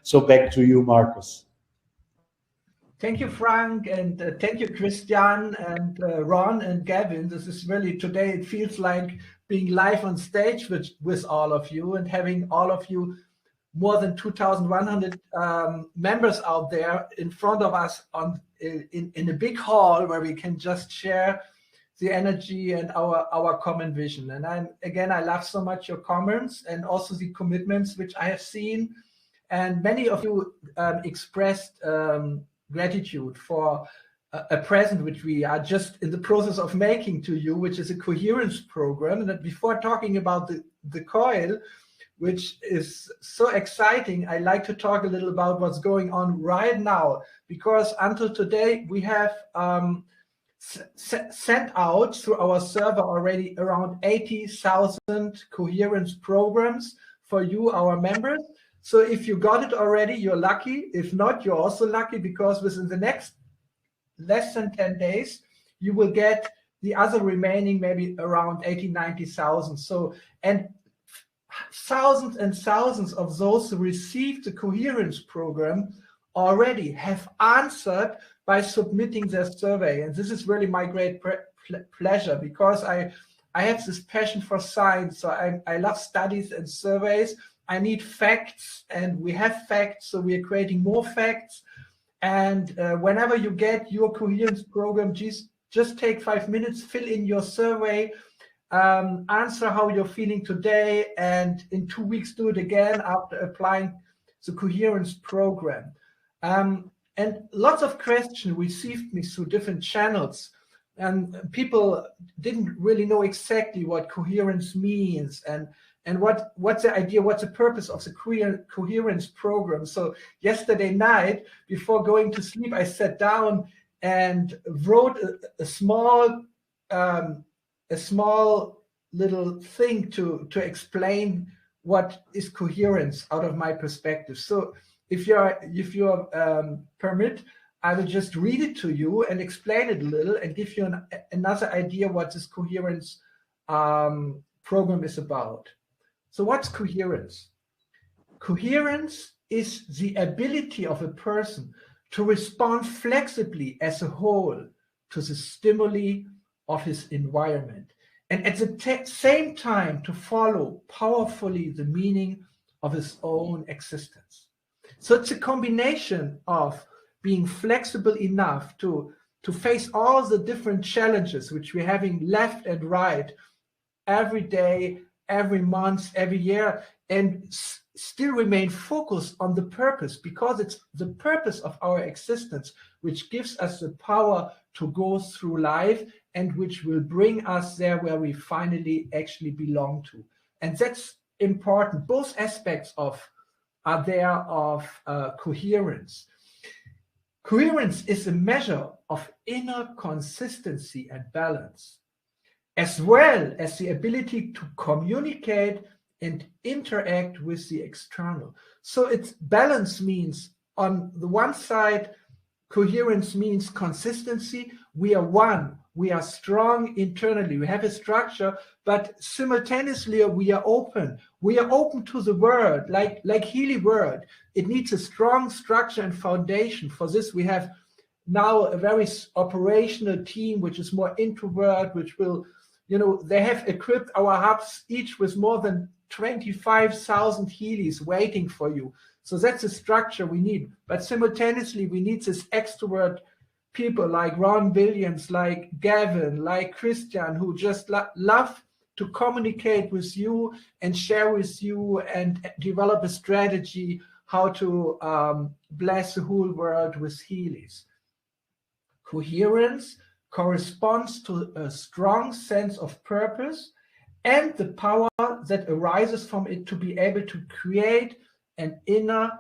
So back to you, Markus. Thank you, Frank, and thank you, Christian, and Ron and Gavin. This is really, today it feels like being live on stage with all of you and having all of you, more than 2,100 members out there in front of us in a big hall where we can just share the energy and our common vision. And I love so much your comments and also the commitments which I have seen. And many of you expressed gratitude for a present which we are just in the process of making to you, which is a coherence program. And that before talking about the coil, which is so exciting, I like to talk a little about what's going on right now, because until today we have sent out through our server already around 80,000 coherence programs for you, our members. So if you got it already, you're lucky. If not, you're also lucky, because within the next less than 10 days, you will get the other remaining maybe around 80, 90,000. So, and thousands and thousands of those who received the coherence program already have answered by submitting their survey. And this is really my great pleasure, because I have this passion for science. So I love studies and surveys. I need facts, and we have facts, so we are creating more facts. And whenever you get your coherence program, just take 5 minutes, fill in your survey, answer how you're feeling today, and in 2 weeks do it again after applying the coherence program. And lots of questions received me through different channels, and people didn't really know exactly what coherence means and what's the idea, what's the purpose of the coherence program. So yesterday night, before going to sleep, I sat down and wrote a small little thing to explain what is coherence out of my perspective. So if you permit, I will just read it to you and explain it a little and give you another idea what this coherence program is about. So what's coherence? Coherence is the ability of a person to respond flexibly as a whole to the stimuli of his environment, and at the same time to follow powerfully the meaning of his own existence. So it's a combination of being flexible enough to face all the different challenges which we're having left and right every day, every month, every year, and still remain focused on the purpose, because it's the purpose of our existence which gives us the power to go through life and which will bring us there where we finally actually belong to. And that's important. Both aspects are there of coherence. Coherence is a measure of inner consistency and balance, as well as the ability to communicate and interact with the external. So it's balance means, on the one side, coherence means consistency. We are one. We are strong internally. We have a structure, but simultaneously we are open. We are open to the world, like Healy word. It needs a strong structure and foundation. For this, we have now a very operational team, which is more introvert, which will, they have equipped our hubs each with more than 25,000 Healys waiting for you. So that's the structure we need. But simultaneously, we need this extrovert people like Ron Williams, like Gavin, like Christian, who just love to communicate with you and share with you and develop a strategy how to bless the whole world with Healys. Coherence corresponds to a strong sense of purpose and the power that arises from it to be able to create an inner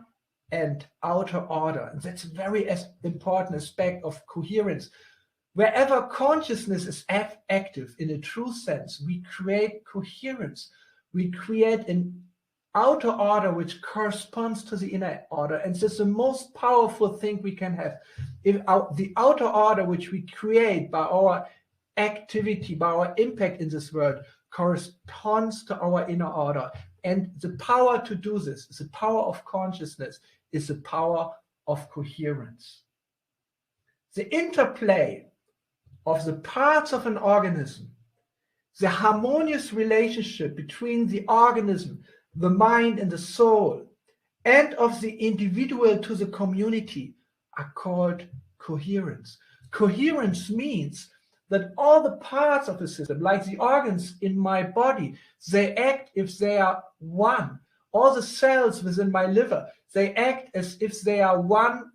and outer order. And that's a very important aspect of coherence. Wherever consciousness is active in a true sense, we create coherence. We create an outer order which corresponds to the inner order. And this is the most powerful thing we can have. If the outer order which we create by our activity, by our impact in this world, corresponds to our inner order. And the power to do this, the power of consciousness, is the power of coherence. The interplay of the parts of an organism, the harmonious relationship between the organism, the mind and the soul, and of the individual to the community are called coherence. Coherence means that all the parts of the system, like the organs in my body, they act if they are one. All the cells within my liver, they act as if they are one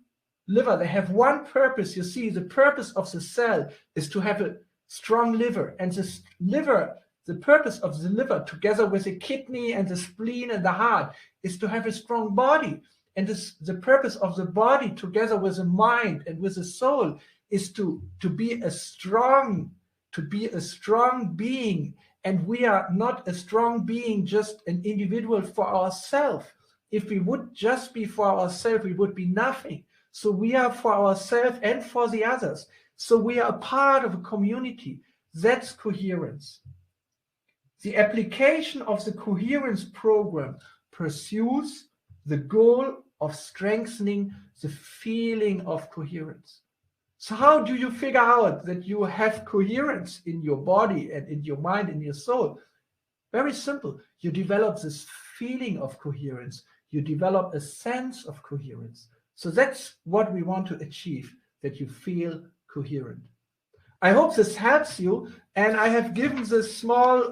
liver. They have one purpose. You see, the purpose of the cell is to have a strong liver. And this liver, the purpose of the liver, together with the kidney and the spleen and the heart, is to have a strong body. And the purpose of the body, together with the mind and with the soul, is to be a strong being. And we are not a strong being, just an individual for ourselves. If we would just be for ourselves, we would be nothing. So we are for ourselves and for the others. So we are a part of a community. That's coherence. The application of the coherence program pursues the goal of strengthening the feeling of coherence. So how do you figure out that you have coherence in your body and in your mind and your soul? Very simple. You develop this feeling of coherence. You develop a sense of coherence. So that's what we want to achieve, that you feel coherent. I hope this helps you. And I have given this small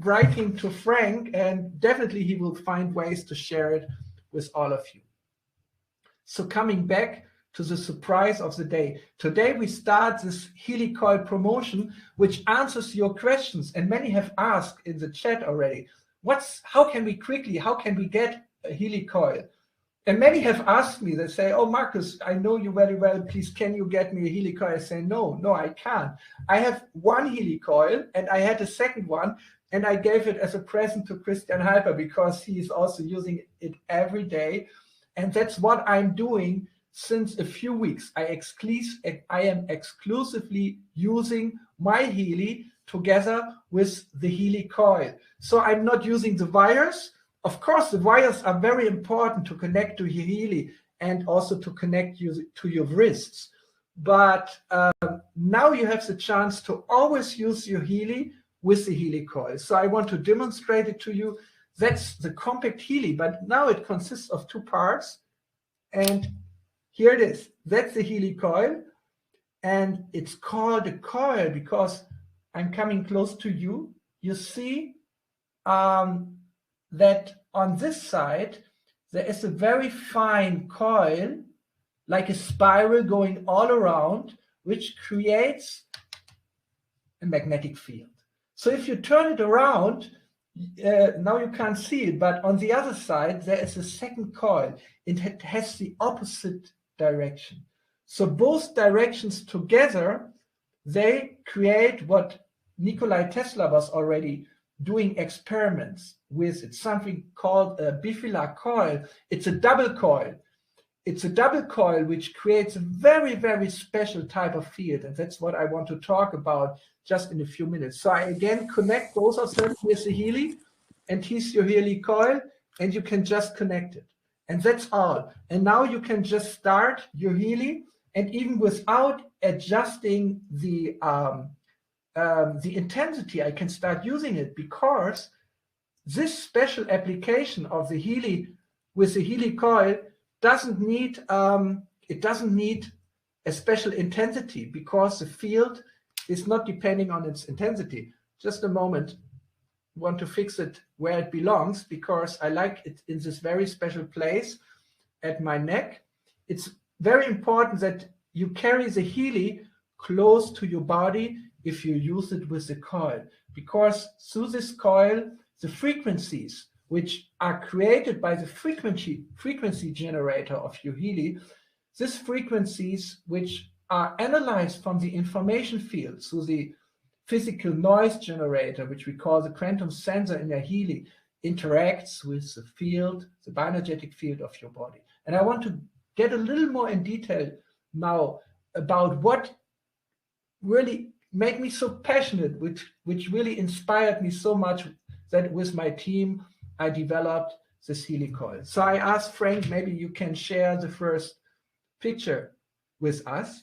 writing to Frank, and definitely he will find ways to share it with all of you. So coming back to the surprise of the day. Today we start this Healy coil promotion, which answers your questions. And many have asked in the chat already, how can we get a Healy coil? And many have asked me, they say, oh, Marcus, I know you very well. Please, can you get me a Healy coil? I say, no, I can't. I have one Healy coil and I had a second one and I gave it as a present to Christian Hyper because he is also using it every day. And that's what I'm doing since a few weeks. I am exclusively using my Healy together with the Healy coil. So I'm not using the wires. Of course, the wires are very important to connect to your Healy and also to connect you to your wrists. But now you have the chance to always use your Healy with the Healy coil. So I want to demonstrate it to you. That's the compact Healy, but now it consists of two parts. And here it is. That's the Healy coil. And it's called a coil because I'm coming close to you. You see that on this side, there is a very fine coil, like a spiral going all around, which creates a magnetic field. So if you turn it around, now you can't see it, but on the other side, there is a second coil. It has the opposite direction. So both directions together, they create what Nikola Tesla was already doing experiments with. It's something called a bifilar coil. It's a double coil. It's a double coil which creates a very, very special type of field. And that's what I want to talk about just in a few minutes. So I again connect both of them with the Healy, and here's your Healy coil, and you can just connect it. And that's all. And now you can just start your Healy, and even without adjusting the intensity, I can start using it because this special application of the Healy with the Healy coil doesn't need a special intensity because the field is not depending on its intensity. Just a moment. I want to fix it where it belongs because I like it in this very special place at my neck. It's very important that you carry the Healy close to your body if you use it with the coil, because through this coil, the frequencies which are created by the frequency generator of your Healy, these frequencies which are analyzed from the information field through the physical noise generator, which we call the quantum sensor in your Healy, interacts with the field, the bioenergetic field of your body. And I want to get a little more in detail now about what really made me so passionate, which really inspired me so much, that with my team, I developed this Healy coil. So I asked Frank, maybe you can share the first picture with us,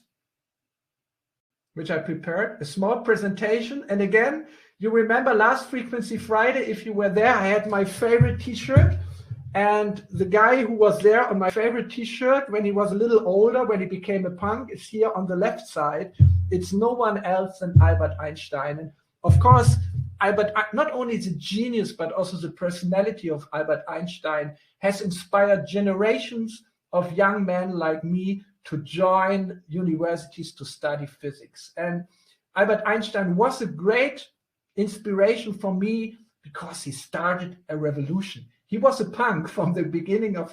which I prepared, a small presentation. And again, you remember last Frequency Friday, if you were there, I had my favorite t-shirt. And the guy who was there on my favorite t-shirt when he was a little older, when he became a punk, is here on the left side. It's no one else than Albert Einstein. And of course, Albert, not only the genius, but also the personality of Albert Einstein has inspired generations of young men like me to join universities to study physics. And Albert Einstein was a great inspiration for me because he started a revolution. He was a punk from the beginning of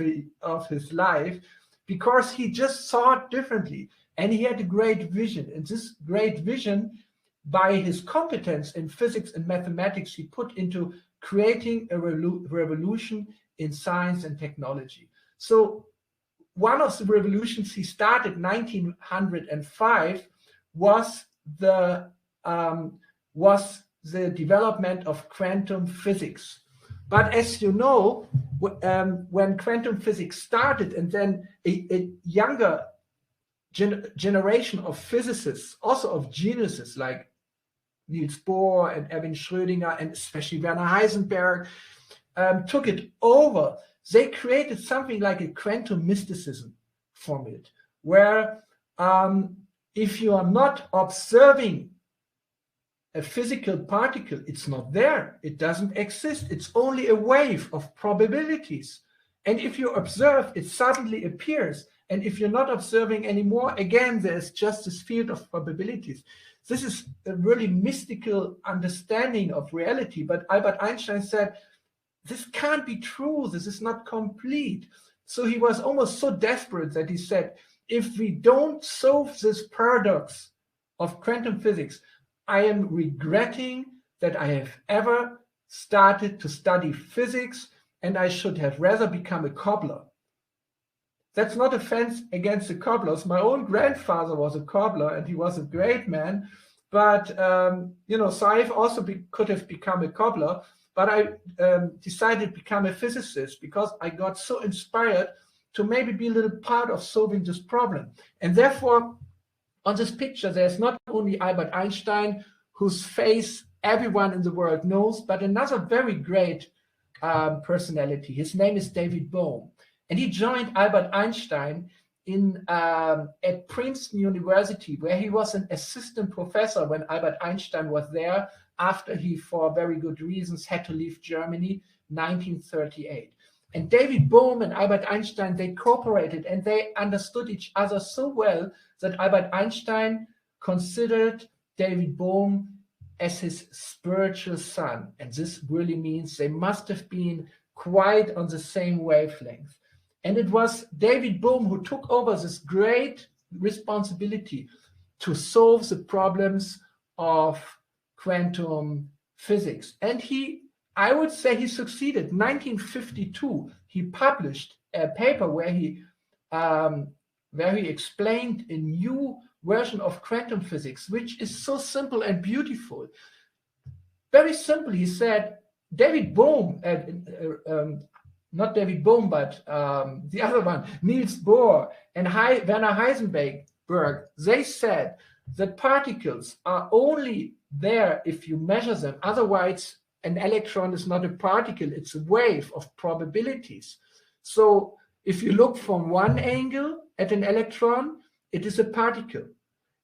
his life because he just saw it differently. And he had a great vision. And this great vision, by his competence in physics and mathematics, he put into creating a revolution in science and technology. So one of the revolutions he started in 1905 was the development of quantum physics. But as you know, when quantum physics started, and then a younger generation of physicists, also of geniuses like Niels Bohr and Erwin Schrödinger and especially Werner Heisenberg, took it over, they created something like a quantum mysticism from it, where if you are not observing a physical particle, it's not there, it doesn't exist, it's only a wave of probabilities. And if you observe, it suddenly appears. And if you're not observing anymore, again, there's just this field of probabilities. This is a really mystical understanding of reality. But Albert Einstein said, this can't be true, this is not complete. So he was almost so desperate that he said, if we don't solve this paradox of quantum physics, I am regretting that I have ever started to study physics, and I should have rather become a cobbler. That's not offense against the cobblers. My own grandfather was a cobbler, and he was a great man. But, so I also could have become a cobbler, but I decided to become a physicist because I got so inspired to maybe be a little part of solving this problem. And therefore, on this picture, there's not only Albert Einstein, whose face everyone in the world knows, but another very great personality. His name is David Bohm. And he joined Albert Einstein at Princeton University, where he was an assistant professor when Albert Einstein was there, after he, for very good reasons, had to leave Germany in 1938. And David Bohm and Albert Einstein, they cooperated and they understood each other so well that Albert Einstein considered David Bohm as his spiritual son. And this really means they must have been quite on the same wavelength. And it was David Bohm who took over this great responsibility to solve the problems of quantum physics. And I would say he succeeded. In 1952, he published a paper where he explained a new version of quantum physics, which is so simple and beautiful. Very simple, he said, David Bohm, not David Bohm, but the other one, Niels Bohr and Werner Heisenberg, they said that particles are only there if you measure them. Otherwise, an electron is not a particle, it's a wave of probabilities. So if you look from one angle at an electron, it is a particle.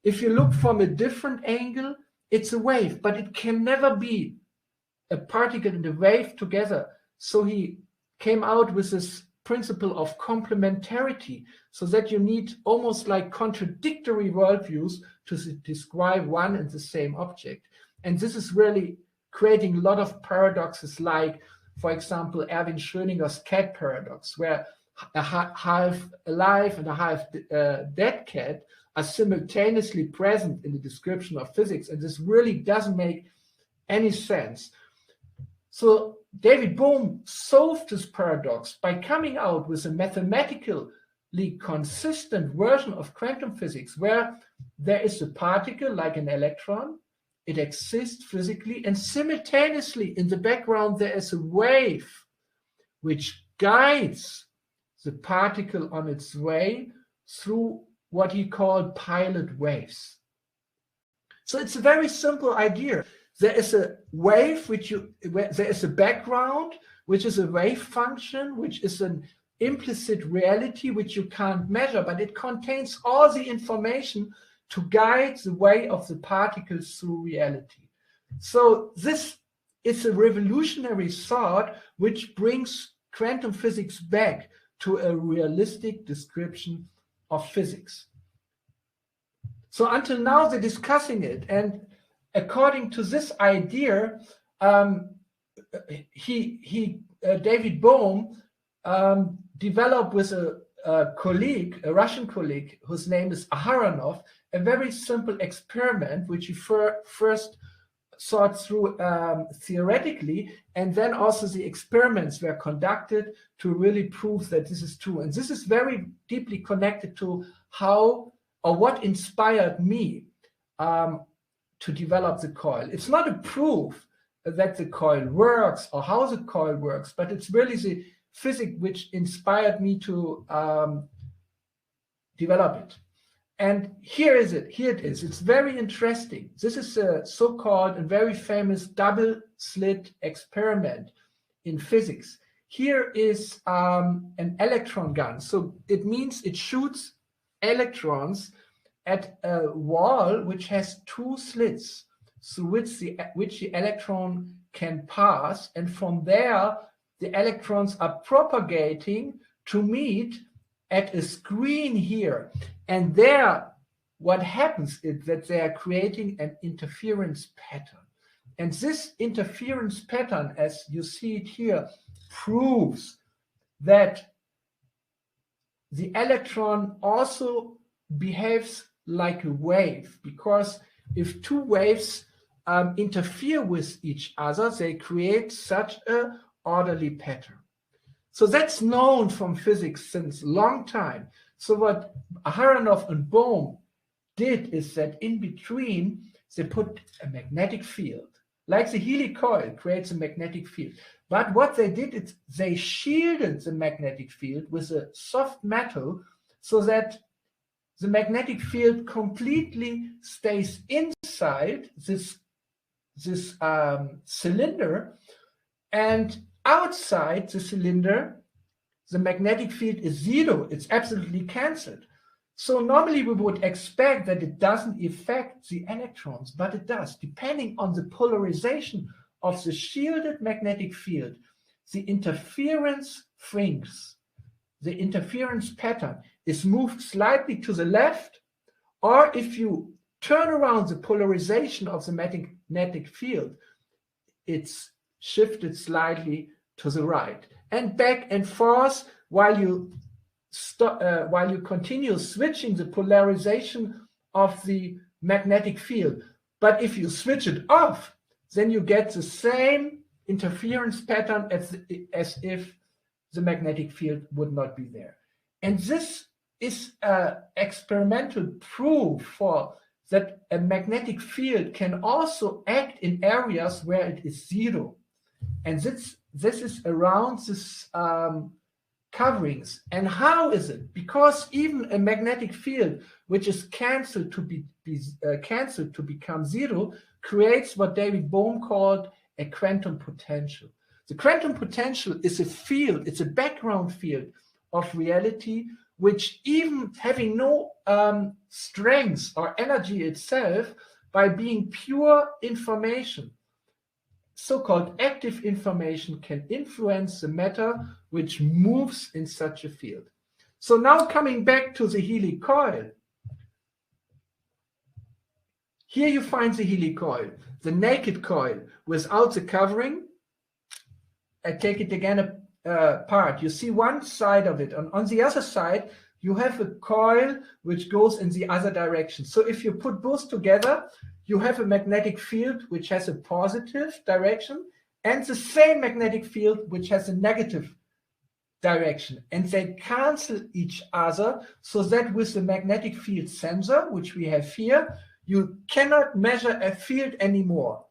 If you look from a different angle, it's a wave, but it can never be a particle and a wave together. So he came out with this principle of complementarity, so that you need almost like contradictory worldviews to describe one and the same object. And this is really creating a lot of paradoxes, like, for example, Erwin Schrödinger's cat paradox, where a half alive and a half dead cat are simultaneously present in the description of physics. And this really doesn't make any sense. So David Bohm solved this paradox by coming out with a mathematically consistent version of quantum physics, where there is a particle like an electron, it exists physically, and simultaneously in the background there is a wave which guides the particle on its way through what he called pilot waves. So it's a very simple idea. There is a wave there is a background, which is a wave function, which is an implicit reality which you can't measure, but it contains all the information to guide the way of the particles through reality. So this is a revolutionary thought which brings quantum physics back to a realistic description of physics. So until now they're discussing it, and according to this idea, David Bohm developed with a colleague, a Russian colleague, whose name is Aharonov, a very simple experiment which he first thought through theoretically, and then also the experiments were conducted to really prove that this is true. And this is very deeply connected to how or what inspired me to develop the coil. It's not a proof that the coil works or how the coil works, but it's really the physics which inspired me to develop it. And here it is. It's very interesting. This is a so-called and very famous double slit experiment in physics. Here is an electron gun. So it means it shoots electrons at a wall which has two slits through which the electron can pass. And from there, the electrons are propagating to meet at a screen here. And there, what happens is that they are creating an interference pattern. And this interference pattern, as you see it here, proves that the electron also behaves like a wave, because if two waves interfere with each other, they create such an orderly pattern. So that's known from physics since a long time. So what Aharonov and Bohm did is that in between, they put a magnetic field. Like the Healy coil creates a magnetic field. But what they did is they shielded the magnetic field with a soft metal so that the magnetic field completely stays inside this cylinder, and outside the cylinder, the magnetic field is zero. It's absolutely cancelled. So normally we would expect that it doesn't affect the electrons, but it does. Depending on the polarization of the shielded magnetic field, the interference shrinks. The interference pattern is moved slightly to the left, or if you turn around the polarization of the magnetic field, it's shifted slightly to the right, and back and forth while you continue switching the polarization of the magnetic field. But if you switch it off, then you get the same interference pattern as if the magnetic field would not be there. And this is experimental proof for that a magnetic field can also act in areas where it is zero. And this is around this coverings. And how is it? Because even a magnetic field which is cancelled to become zero creates what David Bohm called a quantum potential. The quantum potential is a field, it's a background field of reality, which even having no strength or energy itself, by being pure information, so-called active information, can influence the matter which moves in such a field. So now coming back to the Healy coil. Here you find the Healy coil, the naked coil without the covering. I take it again apart. You see one side of it. On the other side, you have a coil which goes in the other direction. So if you put both together, you have a magnetic field which has a positive direction and the same magnetic field which has a negative direction. And they cancel each other so that with the magnetic field sensor, which we have here, you cannot measure a field anymore.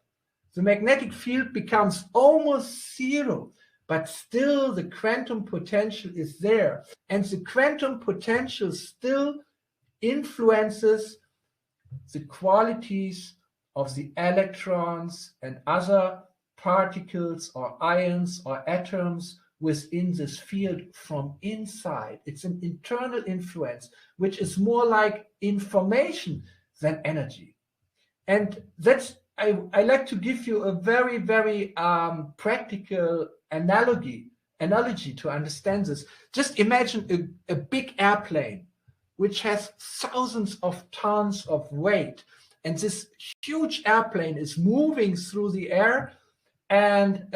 The magnetic field becomes almost zero. but still the quantum potential is there. And the quantum potential still influences the qualities of the electrons and other particles or ions or atoms within this field from inside. It's an internal influence, which is more like information than energy. And that's, I like to give you a very, very practical analogy to understand this. Just imagine a big airplane which has thousands of tons of weight, and this huge airplane is moving through the air, and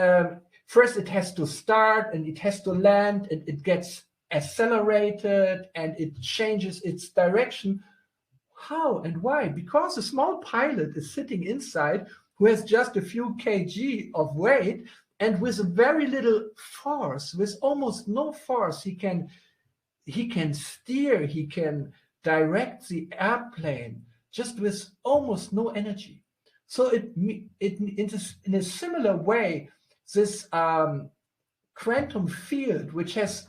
first it has to start and it has to land, and it gets accelerated and it changes its direction. How and why? Because a small pilot is sitting inside who has just a few kg of weight, and with a very little force, with almost no force, he can steer, he can direct the airplane just with almost no energy. So in a similar way, this quantum field, which has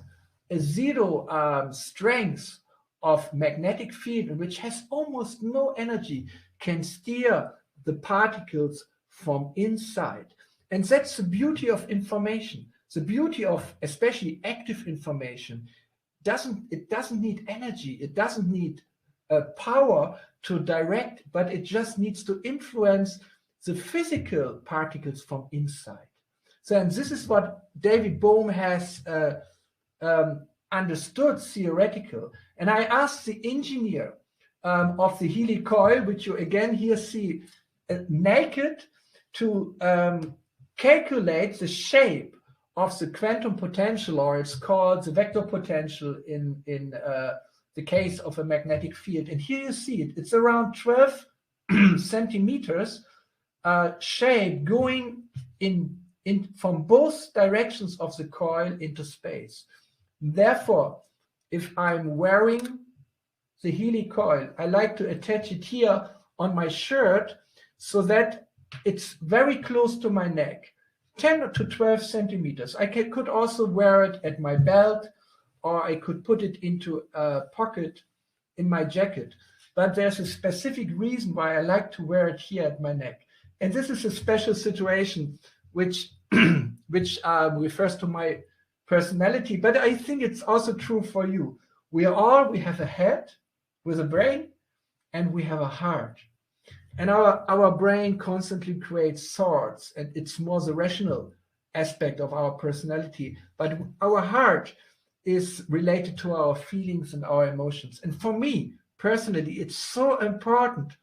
a zero strength of magnetic field and which has almost no energy, can steer the particles from inside. And that's the beauty of information. The beauty of especially active information. It doesn't need energy. It doesn't need power to direct, but it just needs to influence the physical particles from inside. So, and this is what David Bohm has understood theoretical. And I asked the engineer of the Healy coil, which you again here see naked, to calculate the shape of the quantum potential, or it's called the vector potential in the case of a magnetic field. And here you see it. It's around 12 centimeters shape going in from both directions of the coil into space. Therefore, if I'm wearing the Healy coil, I like to attach it here on my shirt so that it's very close to my neck, 10 to 12 centimeters. I could also wear it at my belt, or I could put it into a pocket in my jacket. But there's a specific reason why I like to wear it here at my neck. And this is a special situation which refers to my personality, but I think it's also true for you. We have a head with a brain, and we have a heart. And our brain constantly creates thoughts, and it's more the rational aspect of our personality. But our heart is related to our feelings and our emotions. And for me, personally, it's so important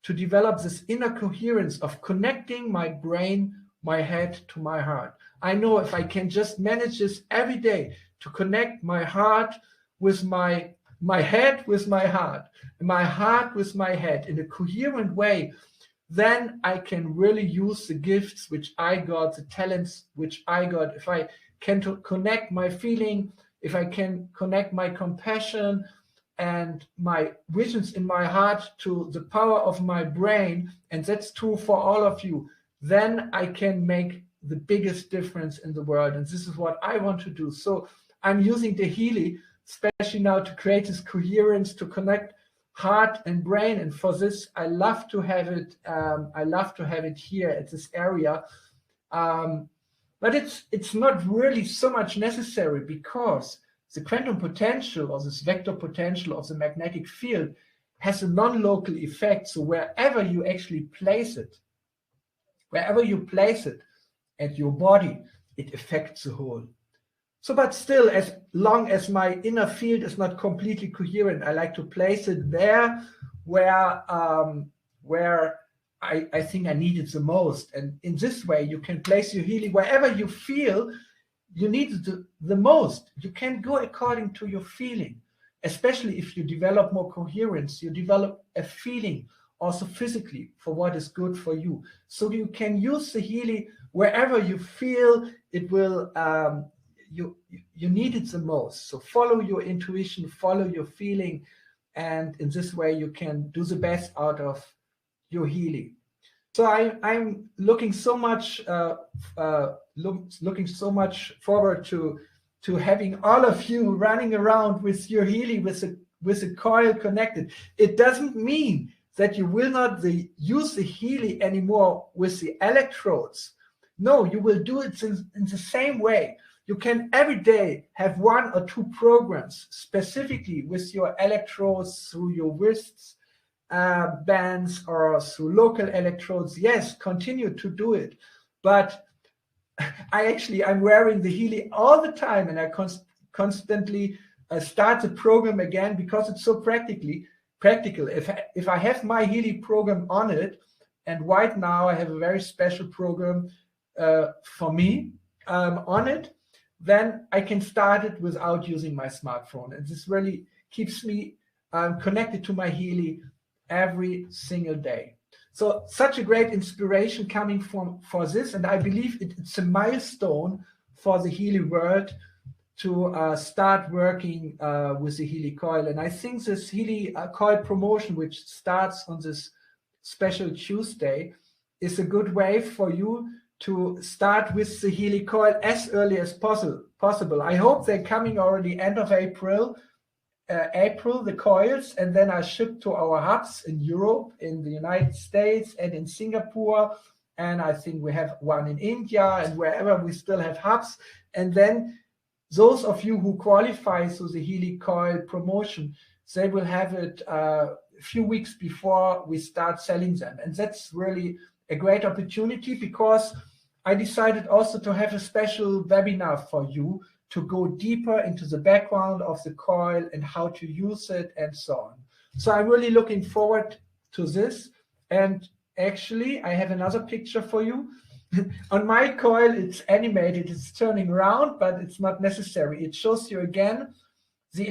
to develop this inner coherence of connecting my brain, my head to my heart. I know if I can just manage this every day to connect my heart with my head with my heart, and my heart with my head in a coherent way, then I can really use the gifts which I got, the talents which I got. If I can connect my feeling, if I can connect my compassion and my visions in my heart to the power of my brain, and that's true for all of you, then I can make the biggest difference in the world. And this is what I want to do. So I'm using the Healy, especially now, to create this coherence, to connect heart and brain. And for this, I love to have it. I love to have it here at this area. But it's not really so much necessary, because the quantum potential, or this vector potential of the magnetic field, has a non-local effect. So wherever you actually place it, at your body, it affects the whole. So, but still, as long as my inner field is not completely coherent, I like to place it there where I think I need it the most. And in this way, you can place your Healy wherever you feel you need it the most. You can go according to your feeling, especially if you develop more coherence. You develop a feeling also physically for what is good for you. So you can use the Healy wherever you feel it will, you need it the most. So follow your intuition, follow your feeling, and in this way you can do the best out of your Healy. So I'm looking so much looking so much forward to having all of you running around with your Healy with a coil connected. It doesn't mean that you will not use the Healy anymore with the electrodes. No, you will do it in the same way. You can every day have 1 or 2 programs specifically with your electrodes through your wrists, bands, or through local electrodes. Yes, continue to do it. But I'm wearing the Healy all the time, and I constantly start the program again because it's so practical. If I have my Healy program on it, and right now I have a very special program for me on it, then I can start it without using my smartphone. And this really keeps me connected to my Healy every single day. So such a great inspiration coming for this, and I believe it's a milestone for the Healy world to start working with the Healy coil. And I think this Healy coil promotion, which starts on this special Tuesday, is a good way for you to start with the Healy coil as early as possible. I hope they're coming already end of April, the coils, and then are shipped to our hubs in Europe, in the United States, and in Singapore. And I think we have one in India, and wherever we still have hubs. And then those of you who qualify to the Healy coil promotion, they will have it a few weeks before we start selling them. And that's really a great opportunity, because I decided also to have a special webinar for you to go deeper into the background of the coil and how to use it and so on. So I'm really looking forward to this. And actually, I have another picture for you. On my coil, it's animated, it's turning around, but it's not necessary. It shows you again the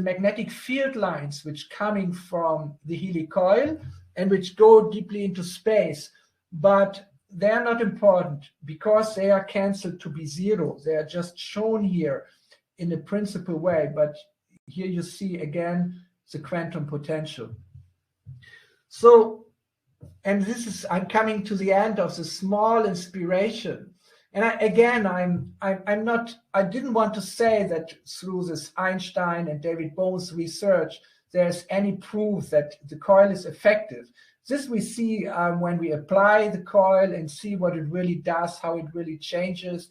magnetic field lines which coming from the Healy coil and which go deeply into space. But they're not important because they are cancelled to be 0. They are just shown here in a principal way. But here you see again the quantum potential. So, and this is, I'm coming to the end of the small inspiration. And I didn't want to say that through this Einstein and David Bohm's research, there's any proof that the coil is effective. This we see when we apply the coil and see what it really does, how it really changes.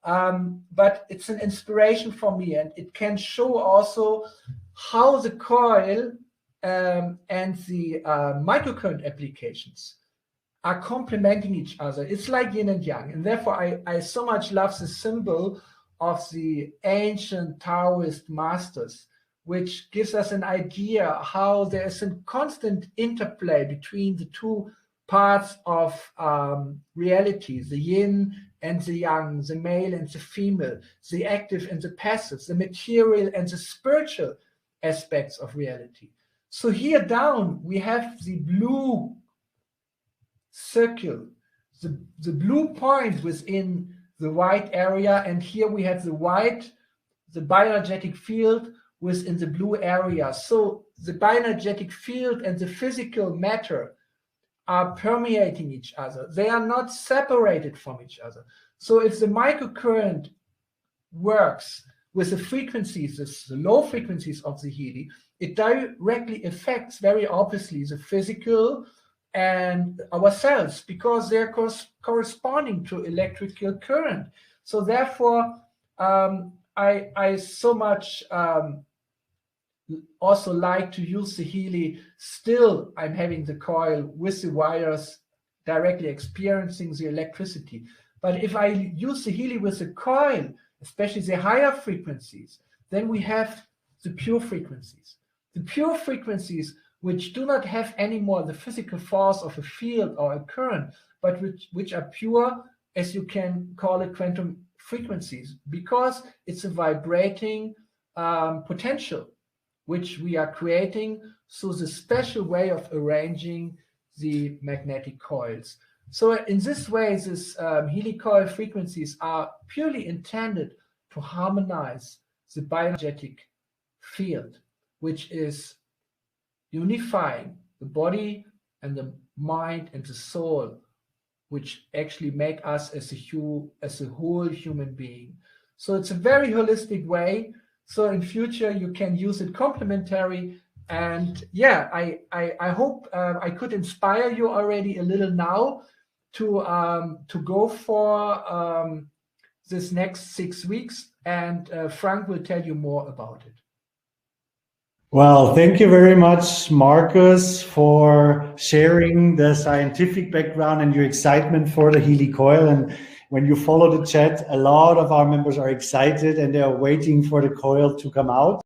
But it's an inspiration for me, and it can show also how the coil and the microcurrent applications are complementing each other. It's like yin and yang, and therefore I so much love the symbol of the ancient Taoist masters, which gives us an idea how there is a constant interplay between the two parts of reality, the yin and the yang, the male and the female, the active and the passive, the material and the spiritual aspects of reality. So here down, we have the blue circle, the blue point within the white area, and here we have the white, the bioenergetic field within the blue area. So the bioenergetic field and the physical matter are permeating each other. They are not separated from each other. So if the microcurrent works with the frequencies, the low frequencies of the Healy, it directly affects very obviously the physical and our cells, because they're corresponding to electrical current. So therefore, I so much also like to use the Healy. Still, I'm having the coil with the wires directly experiencing the electricity. But if I use the Healy with the coil, especially the higher frequencies, then we have the pure frequencies. The pure frequencies which do not have anymore the physical force of a field or a current, but which are pure, as you can call it, quantum frequencies, because it's a vibrating potential which we are creating through the special way of arranging the magnetic coils. So in this way, this Healy coil frequencies are purely intended to harmonize the bioenergetic field, which is unifying the body and the mind, and the soul, which actually make us as a whole human being. So it's a very holistic way. So in future you can use it complementary. And yeah, I hope I could inspire you already a little now to go for this next 6 weeks. And Frank will tell you more about it. Well, thank you very much, Marcus, for sharing the scientific background and your excitement for the Healy coil. And when you follow the chat, a lot of our members are excited and they are waiting for the coil to come out.